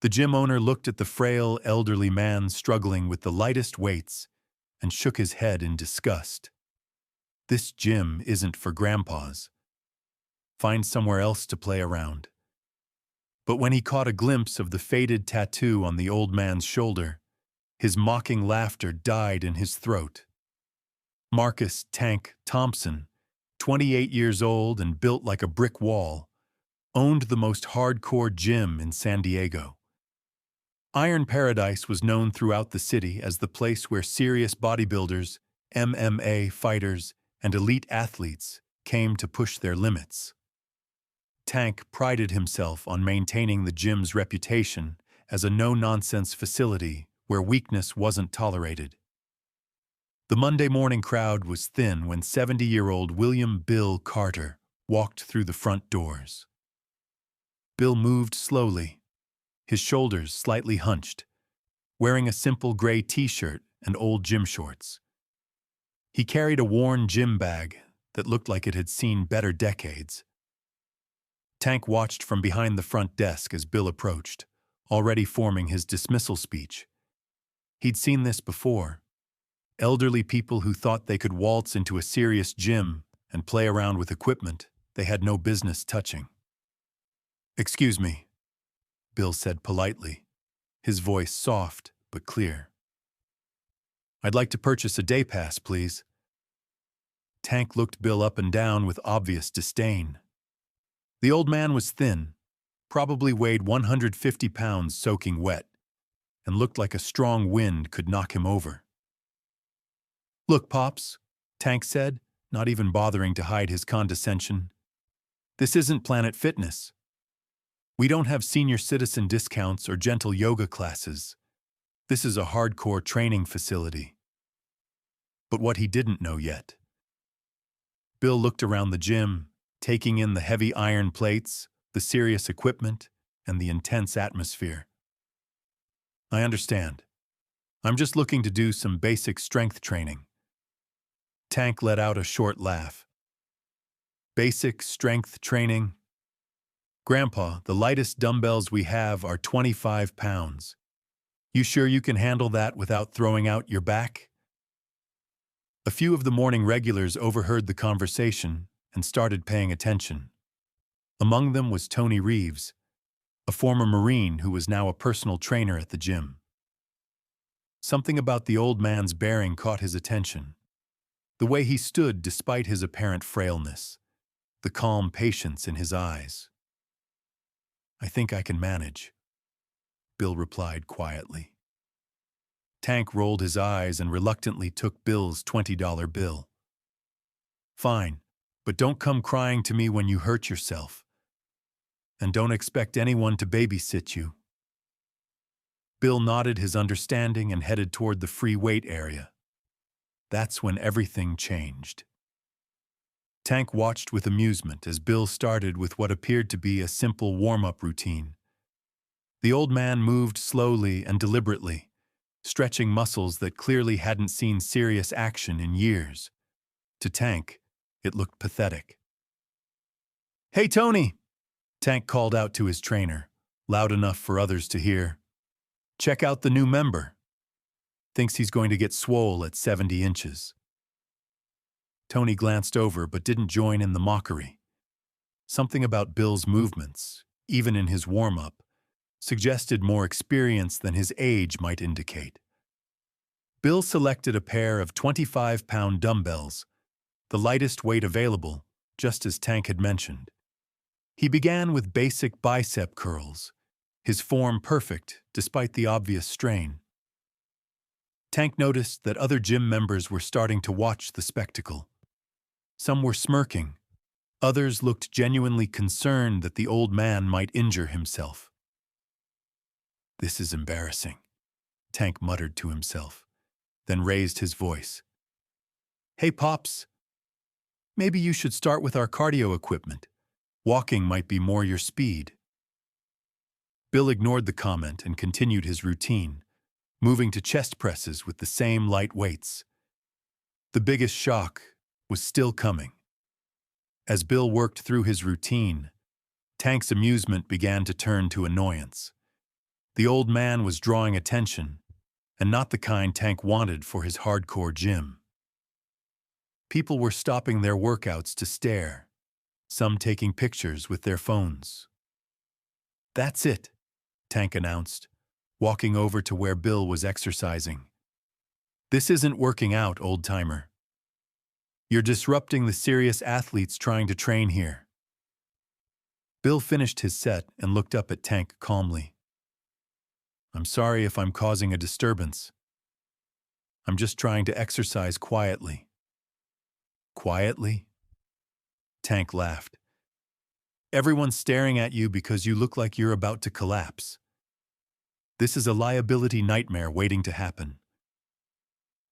The gym owner looked at the frail, elderly man struggling with the lightest weights and shook his head in disgust. This gym isn't for grandpas. Find somewhere else to play around. But when he caught a glimpse of the faded tattoo on the old man's shoulder, his mocking laughter died in his throat. Marcus "Tank" Thompson, 28 years old and built like a brick wall, owned the most hardcore gym in San Diego. Iron Paradise was known throughout the city as the place where serious bodybuilders, MMA fighters, and elite athletes came to push their limits. Tank prided himself on maintaining the gym's reputation as a no-nonsense facility where weakness wasn't tolerated. The Monday morning crowd was thin when 70-year-old William "Bill" Carter walked through the front doors. Bill moved slowly, his shoulders slightly hunched, wearing a simple gray t-shirt and old gym shorts. He carried a worn gym bag that looked like it had seen better decades. Tank watched from behind the front desk as Bill approached, already forming his dismissal speech. He'd seen this before. Elderly people who thought they could waltz into a serious gym and play around with equipment they had no business touching. "Excuse me," Bill said politely, his voice soft but clear. "I'd like to purchase a day pass, please." Tank looked Bill up and down with obvious disdain. The old man was thin, probably weighed 150 pounds soaking wet, and looked like a strong wind could knock him over. "Look, Pops," Tank said, not even bothering to hide his condescension. "This isn't Planet Fitness. We don't have senior citizen discounts or gentle yoga classes. This is a hardcore training facility." But what he didn't know yet. Bill looked around the gym, taking in the heavy iron plates, the serious equipment, and the intense atmosphere. "I understand. I'm just looking to do some basic strength training." Tank let out a short laugh. "Basic strength training? Grandpa, the lightest dumbbells we have are 25 pounds. You sure you can handle that without throwing out your back?" A few of the morning regulars overheard the conversation and started paying attention. Among them was Tony Reeves, a former Marine who was now a personal trainer at the gym. Something about the old man's bearing caught his attention. The way he stood despite his apparent frailness, the calm patience in his eyes. "I think I can manage," Bill replied quietly. Tank rolled his eyes and reluctantly took Bill's $20 bill. "Fine, but don't come crying to me when you hurt yourself. And don't expect anyone to babysit you." Bill nodded his understanding and headed toward the free weight area. That's when everything changed. Tank watched with amusement as Bill started with what appeared to be a simple warm-up routine. The old man moved slowly and deliberately, stretching muscles that clearly hadn't seen serious action in years. To Tank, it looked pathetic. "Hey, Tony!" Tank called out to his trainer, loud enough for others to hear. "Check out the new member. Thinks he's going to get swole at 70 inches. Tony glanced over but didn't join in the mockery. Something about Bill's movements, even in his warm-up, suggested more experience than his age might indicate. Bill selected a pair of 25-pound dumbbells, the lightest weight available, just as Tank had mentioned. He began with basic bicep curls, his form perfect despite the obvious strain. Tank noticed that other gym members were starting to watch the spectacle. Some were smirking. Others looked genuinely concerned that the old man might injure himself. "This is embarrassing," Tank muttered to himself, then raised his voice. "Hey, Pops, maybe you should start with our cardio equipment. Walking might be more your speed." Bill ignored the comment and continued his routine, moving to chest presses with the same light weights. The biggest shock was still coming. As Bill worked through his routine, Tank's amusement began to turn to annoyance. The old man was drawing attention, and not the kind Tank wanted for his hardcore gym. People were stopping their workouts to stare, some taking pictures with their phones. "That's it," Tank announced, walking over to where Bill was exercising. "This isn't working out, old-timer. You're disrupting the serious athletes trying to train here." Bill finished his set and looked up at Tank calmly. "I'm sorry if I'm causing a disturbance. I'm just trying to exercise quietly." "Quietly?" Tank laughed. "Everyone's staring at you because you look like you're about to collapse. This is a liability nightmare waiting to happen."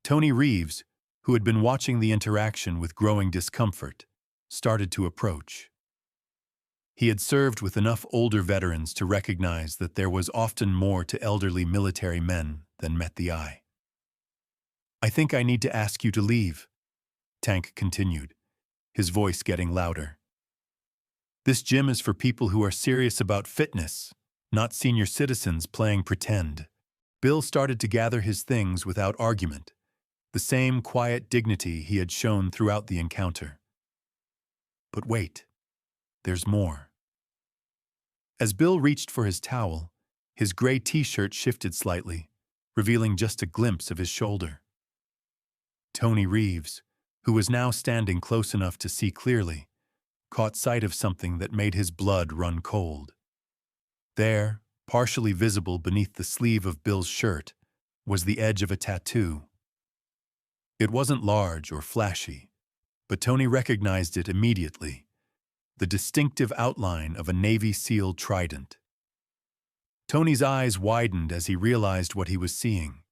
Tony Reeves, who had been watching the interaction with growing discomfort, started to approach. He had served with enough older veterans to recognize that there was often more to elderly military men than met the eye. "I think I need to ask you to leave," Tank continued, his voice getting louder. "This gym is for people who are serious about fitness, not senior citizens playing pretend." Bill started to gather his things without argument, the same quiet dignity he had shown throughout the encounter. But wait, there's more. As Bill reached for his towel, his gray t-shirt shifted slightly, revealing just a glimpse of his shoulder. Tony Reeves, who was now standing close enough to see clearly, caught sight of something that made his blood run cold. There, partially visible beneath the sleeve of Bill's shirt, was the edge of a tattoo. It wasn't large or flashy, but Tony recognized it immediately. The distinctive outline of a Navy SEAL trident. Tony's eyes widened as he realized what he was seeing.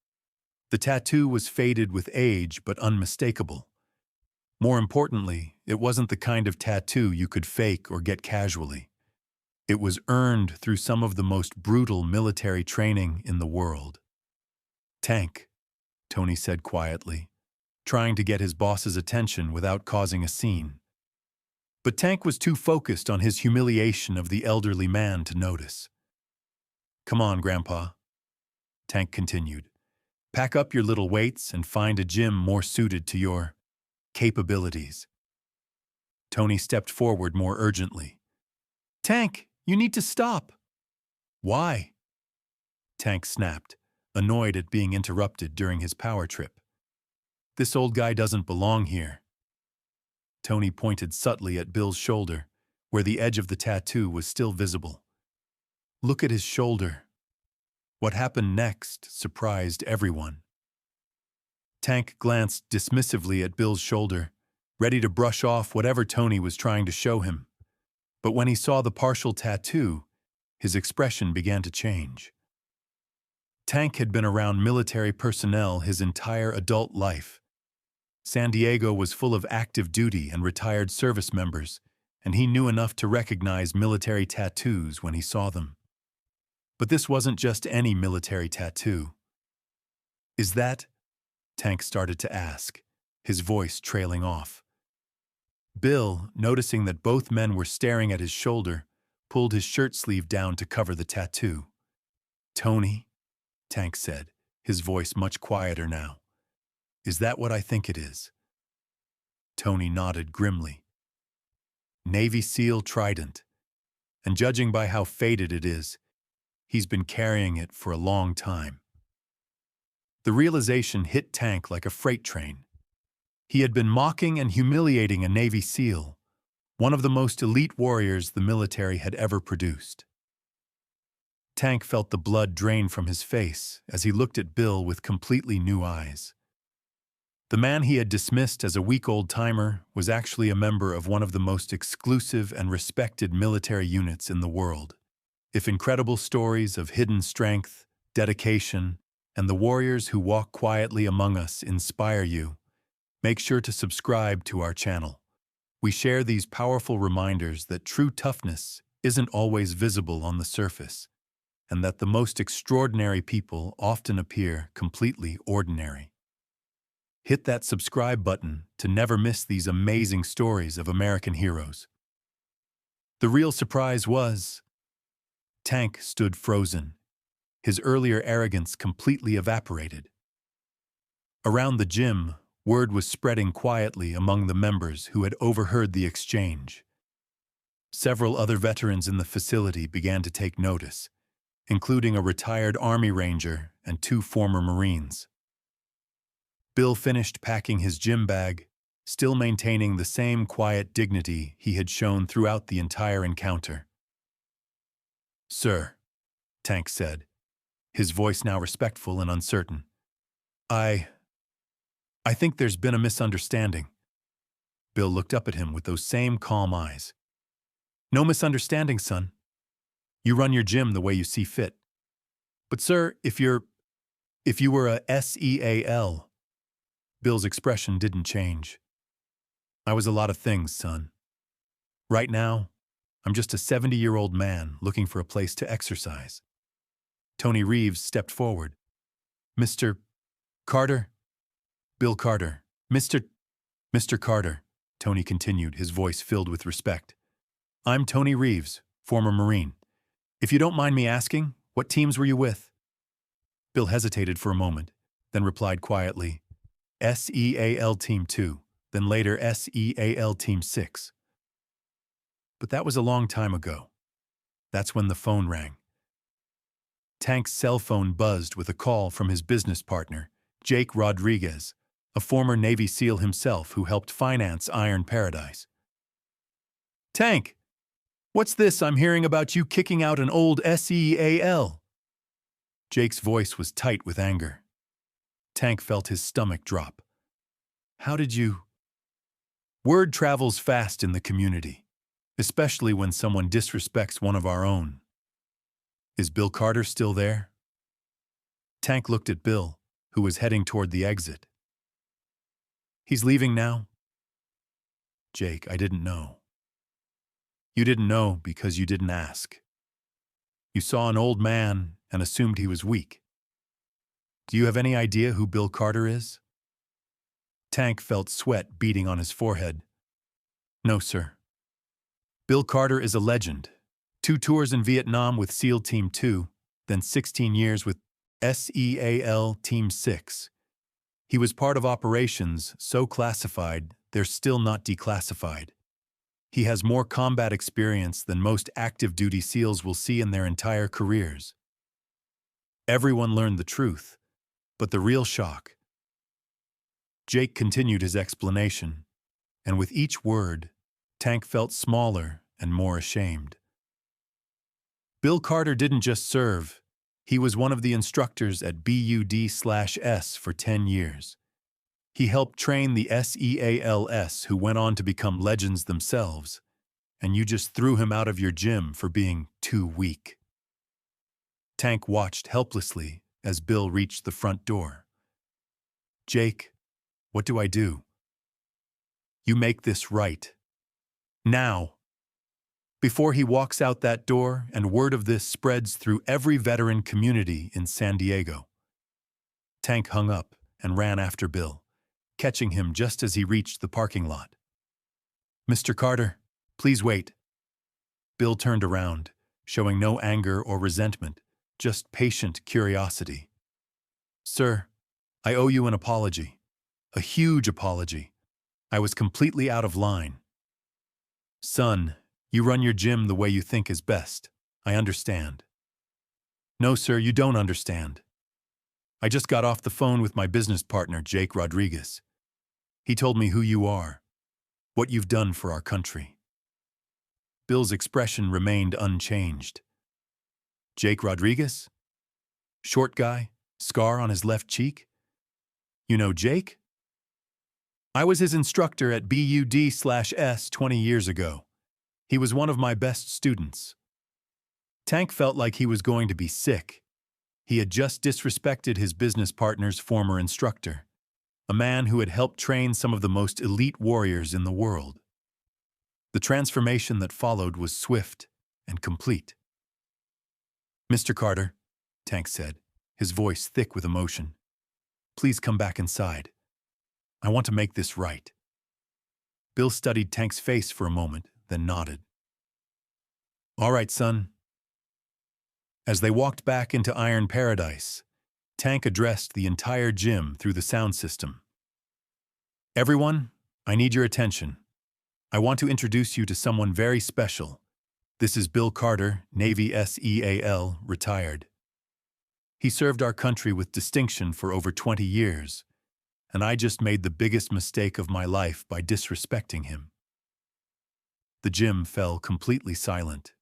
The tattoo was faded with age but unmistakable. More importantly, it wasn't the kind of tattoo you could fake or get casually. It was earned through some of the most brutal military training in the world. "Tank," Tony said quietly, trying to get his boss's attention without causing a scene. But Tank was too focused on his humiliation of the elderly man to notice. "Come on, Grandpa," Tank continued. "Pack up your little weights and find a gym more suited to your capabilities." Tony stepped forward more urgently. "Tank, you need to stop." "Why?" Tank snapped, annoyed at being interrupted during his power trip. "This old guy doesn't belong here." Tony pointed subtly at Bill's shoulder, where the edge of the tattoo was still visible. "Look at his shoulder." What happened next surprised everyone. Tank glanced dismissively at Bill's shoulder, ready to brush off whatever Tony was trying to show him. But when he saw the partial tattoo, his expression began to change. Tank had been around military personnel his entire adult life. San Diego was full of active duty and retired service members, and he knew enough to recognize military tattoos when he saw them. But this wasn't just any military tattoo. "Is that?" Tank started to ask, his voice trailing off. Bill, noticing that both men were staring at his shoulder, pulled his shirt sleeve down to cover the tattoo. "Tony," Tank said, his voice much quieter now. "Is that what I think it is?" Tony nodded grimly. "Navy SEAL trident. And judging by how faded it is, he's been carrying it for a long time." The realization hit Tank like a freight train. He had been mocking and humiliating a Navy SEAL, one of the most elite warriors the military had ever produced. Tank felt the blood drain from his face as he looked at Bill with completely new eyes. The man he had dismissed as a weak old-timer was actually a member of one of the most exclusive and respected military units in the world. If incredible stories of hidden strength, dedication, and the warriors who walk quietly among us inspire you, make sure to subscribe to our channel. We share these powerful reminders that true toughness isn't always visible on the surface, and that the most extraordinary people often appear completely ordinary. Hit that subscribe button to never miss these amazing stories of American heroes. The real surprise was, Tank stood frozen, his earlier arrogance completely evaporated. Around the gym, word was spreading quietly among the members who had overheard the exchange. Several other veterans in the facility began to take notice, including a retired Army Ranger and 2 former Marines. Bill finished packing his gym bag, still maintaining the same quiet dignity he had shown throughout the entire encounter. "Sir," Tank said, his voice now respectful and uncertain. I think there's been a misunderstanding." Bill looked up at him with those same calm eyes. "No misunderstanding, son. You run your gym the way you see fit. But sir, if you were a SEAL..." Bill's expression didn't change. "I was a lot of things, son. Right now, I'm just a 70-year-old man looking for a place to exercise." Tony Reeves stepped forward. "Mr. Carter?" "Bill Carter. Mr. Carter," Tony continued, his voice filled with respect. "I'm Tony Reeves, former Marine. If you don't mind me asking, what teams were you with?" Bill hesitated for a moment, then replied quietly, "SEAL Team 2, then later SEAL Team 6. But that was a long time ago. That's when the phone rang. Tank's cell phone buzzed with a call from his business partner, Jake Rodriguez, a former Navy SEAL himself who helped finance Iron Paradise. "Tank, what's this I'm hearing about you kicking out an old SEAL?" Jake's voice was tight with anger. Tank felt his stomach drop. "How did you—" "Word travels fast in the community, especially when someone disrespects one of our own. Is Bill Carter still there?" Tank looked at Bill, who was heading toward the exit. "He's leaving now?" "Jake, I didn't know." "You didn't know because you didn't ask. You saw an old man and assumed he was weak. Do you have any idea who Bill Carter is?" Tank felt sweat beading on his forehead. "No, sir. Bill Carter is a legend. 2 tours in Vietnam with SEAL Team 2, then 16 years with SEAL Team 6. He was part of operations so classified they're still not declassified. He has more combat experience than most active duty SEALs will see in their entire careers." Everyone learned the truth, but the real shock. Jake continued his explanation, and with each word, Tank felt smaller and more ashamed. Bill Carter didn't just serve. He was one of the instructors at BUD/S for 10 years. He helped train the SEALs who went on to become legends themselves, and you just threw him out of your gym for being too weak. Tank watched helplessly as Bill reached the front door. "Jake, what do I do?" "You make this right. Now. Before he walks out that door and word of this spreads through every veteran community in San Diego." Tank hung up and ran after Bill, catching him just as he reached the parking lot. "Mr. Carter, please wait." Bill turned around, showing no anger or resentment, just patient curiosity. "Sir, I owe you an apology. A huge apology. I was completely out of line." "Son, you run your gym the way you think is best. I understand." "No, sir, you don't understand. I just got off the phone with my business partner, Jake Rodriguez. He told me who you are, what you've done for our country." Bill's expression remained unchanged. "Jake Rodriguez? Short guy, scar on his left cheek? You know Jake?" "I was his instructor at BUD/S 20 years ago. He was one of my best students." Tank felt like he was going to be sick. He had just disrespected his business partner's former instructor, a man who had helped train some of the most elite warriors in the world. The transformation that followed was swift and complete. "Mr. Carter," Tank said, his voice thick with emotion, "please come back inside. I want to make this right." Bill studied Tank's face for a moment, then nodded. "All right, son." As they walked back into Iron Paradise, Tank addressed the entire gym through the sound system. "Everyone, I need your attention. I want to introduce you to someone very special. This is Bill Carter, Navy SEAL, retired. He served our country with distinction for over 20 years, and I just made the biggest mistake of my life by disrespecting him." The gym fell completely silent.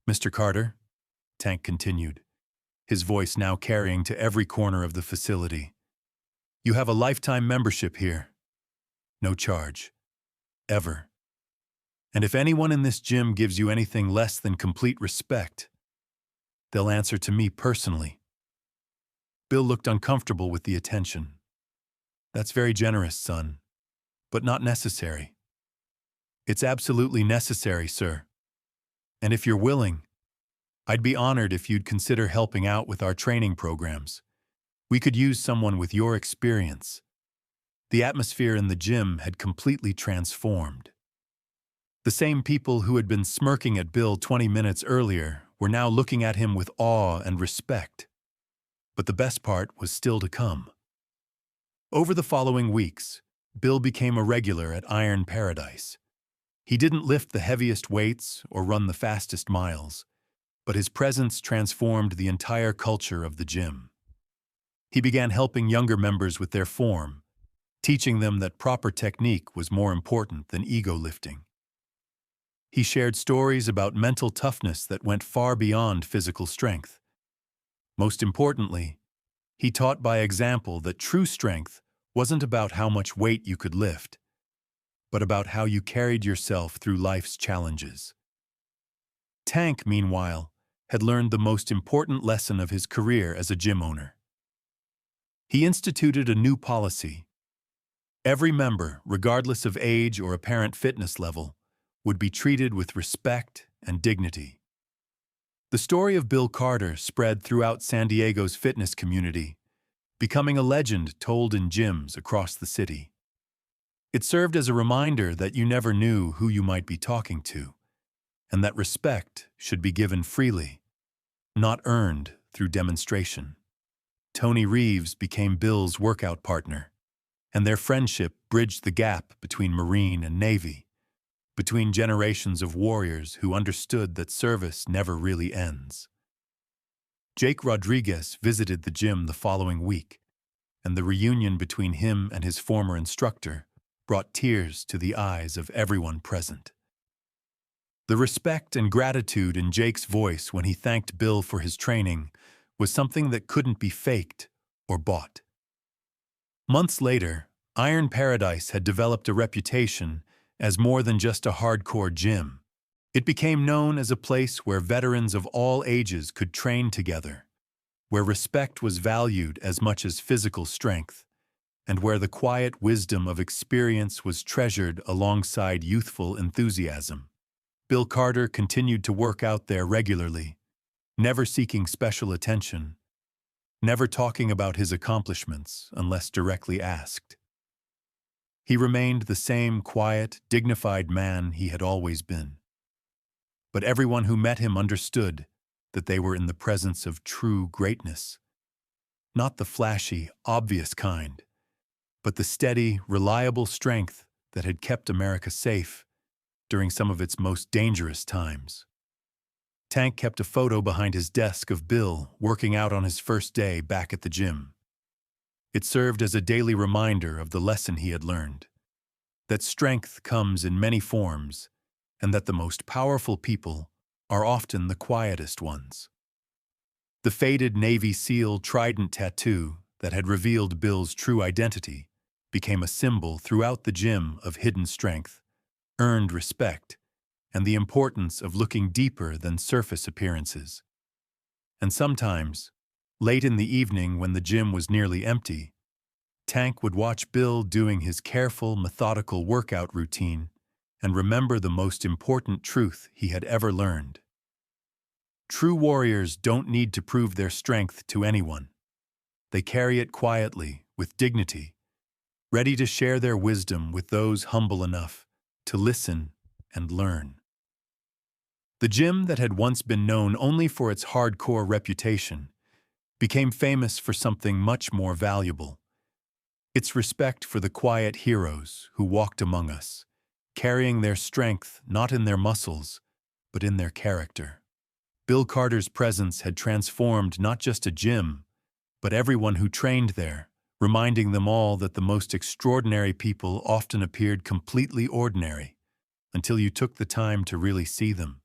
"Mr. Carter," Tank continued, his voice now carrying to every corner of the facility, "you have a lifetime membership here. No charge. Ever. And if anyone in this gym gives you anything less than complete respect, they'll answer to me personally." Bill looked uncomfortable with the attention. "That's very generous, son, but not necessary." "It's absolutely necessary, sir. And if you're willing, I'd be honored if you'd consider helping out with our training programs. We could use someone with your experience." The atmosphere in the gym had completely transformed. The same people who had been smirking at Bill 20 minutes earlier were now looking at him with awe and respect. But the best part was still to come. Over the following weeks, Bill became a regular at Iron Paradise. He didn't lift the heaviest weights or run the fastest miles, but his presence transformed the entire culture of the gym. He began helping younger members with their form, teaching them that proper technique was more important than ego lifting. He shared stories about mental toughness that went far beyond physical strength. Most importantly, he taught by example that true strength wasn't about how much weight you could lift, but about how you carried yourself through life's challenges. Tank, meanwhile, had learned the most important lesson of his career as a gym owner. He instituted a new policy. Every member, regardless of age or apparent fitness level, would be treated with respect and dignity. The story of Bill Carter spread throughout San Diego's fitness community, becoming a legend told in gyms across the city. It served as a reminder that you never knew who you might be talking to, and that respect should be given freely, not earned through demonstration. Tony Reeves became Bill's workout partner, and their friendship bridged the gap between Marine and Navy, between generations of warriors who understood that service never really ends. Jake Rodriguez visited the gym the following week, and the reunion between him and his former instructor brought tears to the eyes of everyone present. The respect and gratitude in Jake's voice when he thanked Bill for his training was something that couldn't be faked or bought. Months later, Iron Paradise had developed a reputation as more than just a hardcore gym. It became known as a place where veterans of all ages could train together, where respect was valued as much as physical strength, and where the quiet wisdom of experience was treasured alongside youthful enthusiasm. Bill Carter continued to work out there regularly, never seeking special attention, never talking about his accomplishments unless directly asked. He remained the same quiet, dignified man he had always been. But everyone who met him understood that they were in the presence of true greatness. Not the flashy, obvious kind, but the steady, reliable strength that had kept America safe during some of its most dangerous times. Tank kept a photo behind his desk of Bill working out on his first day back at the gym. It served as a daily reminder of the lesson he had learned, that strength comes in many forms, and that the most powerful people are often the quietest ones. The faded Navy SEAL trident tattoo that had revealed Bill's true identity became a symbol throughout the gym of hidden strength, earned respect, and the importance of looking deeper than surface appearances. And sometimes, late in the evening when the gym was nearly empty, Tank would watch Bill doing his careful, methodical workout routine and remember the most important truth he had ever learned. True warriors don't need to prove their strength to anyone. They carry it quietly, with dignity, ready to share their wisdom with those humble enough to listen and learn. The gym that had once been known only for its hardcore reputation became famous for something much more valuable: its respect for the quiet heroes who walked among us, carrying their strength not in their muscles, but in their character. Bill Carter's presence had transformed not just a gym, but everyone who trained there, reminding them all that the most extraordinary people often appeared completely ordinary until you took the time to really see them.